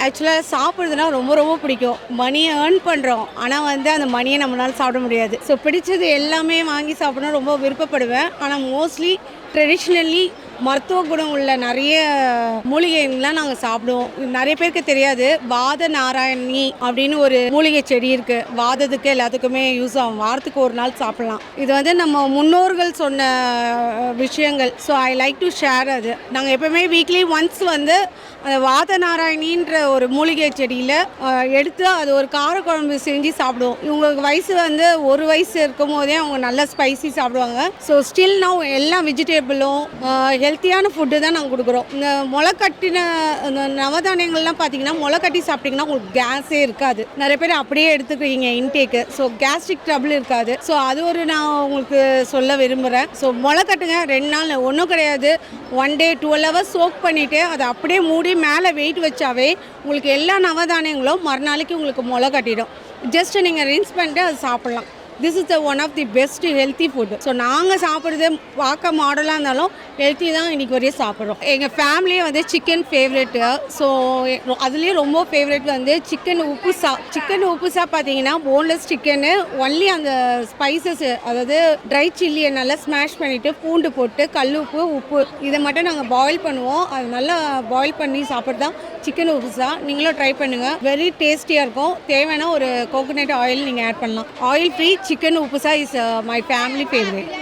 ஆக்சுவலாக சாப்பிட்றதுனா ரொம்ப ரொம்ப பிடிக்கும். மணியை ஏர்ன் பண்ணுறோம், ஆனால் அந்த மணியை நம்மளால் சாப்பிட முடியாது. ஸோ பிடிச்சது எல்லாமே வாங்கி சாப்பிடணும் ரொம்ப விருப்பப்படுவேன். ஆனால் மோஸ்ட்லி ட்ரெடிஷ்னலி மருத்துவ குணம் உள்ள நிறைய மூலிகைகள்லாம் நாங்கள் சாப்பிடுவோம். நிறைய பேருக்கு தெரியாது, வாத நாராயணி அப்படின்னு ஒரு மூலிகை செடி இருக்குது. வாதத்துக்கு எல்லாத்துக்குமே யூஸ் ஆகும். வாரத்துக்கு ஒரு நாள் சாப்பிட்லாம். இது நம்ம முன்னோர்கள் சொன்ன விஷயங்கள். So I like to share. அது நாங்கள் எப்போவுமே வீக்லி ஒன்ஸ் அந்த வாத நாராயணின்ற ஒரு மூலிகை செடியில் எடுத்து அது ஒரு காரக்குழம்பு செஞ்சு சாப்பிடுவோம். இவங்களுக்கு வயசு ஒரு வயசு இருக்கும் போதே அவங்க நல்லா ஸ்பைசி சாப்பிடுவாங்க. ஸோ ஸ்டில் நவ் எல்லா வெஜிடேபிளும் ஹெல்த்தியான ஃபுட்டு தான் நாங்கள் கொடுக்குறோம். இந்த முளைக்கட்டின இந்த நவதானியங்கள்லாம் பார்த்தீங்கன்னா முளைக்கட்டி சாப்பிட்டிங்கன்னா உங்களுக்கு கேஸே இருக்காது. நிறைய பேர் அப்படியே எடுத்துக்கிறீங்க இன்டேக்கு. ஸோ கேஸ்ட்ரிக் ட்ரபிள் இருக்காது. ஸோ அது ஒரு நான் உங்களுக்கு சொல்ல விரும்புகிறேன். ஸோ முளைக்கட்டுங்க, 2 நாள் ஒன்றும் கிடையாது. 1 day 12 hours சோக் பண்ணிவிட்டு அதை அப்படியே மூடி மேலே வெயிட் வச்சாவே உங்களுக்கு எல்லா நவதானியங்களும் மறுநாளைக்கு உங்களுக்கு முளை கட்டிடும். ஜஸ்ட் நீங்கள் ரின்ஸ் பண்ணிட்டு அதை சாப்பிட்லாம். This is the one of the best healthy food. So நாங்கள் சாப்பிட்றது பார்க்க மாடலாக இருந்தாலும் ஹெல்த்தி தான் இன்றைக்கி வரையும் சாப்பிட்றோம். எங்கள் ஃபேமிலியே சிக்கன் ஃபேவரெட்டு. ஸோ அதுலேயும் ரொம்ப ஃபேவரெட் சிக்கன் உப்புசா. சிக்கன் உப்புசா பார்த்தீங்கன்னா போன்லெஸ் சிக்கனு, ஒன்லி அந்த ஸ்பைசஸ், அதாவது ட்ரை சில்லியை நல்லா ஸ்மாஷ் பண்ணிவிட்டு பூண்டு போட்டு கல்லுப்பு உப்பு இதை மட்டும் நாங்கள் பாயில் பண்ணுவோம். அது நல்லா பாயில் பண்ணி சாப்பிட்றது தான் சிக்கன் உப்புசா. நீங்களும் ட்ரை பண்ணுங்கள், வெரி டேஸ்டியாக இருக்கும். தேவையான ஒரு கோகோனட் ஆயில் நீங்கள் ஆட் பண்ணலாம். ஆயில் ஃப்ரீ சிக்கன் உப்புசா இஸ் மை ஃபேமிலி ஃபேவரட்.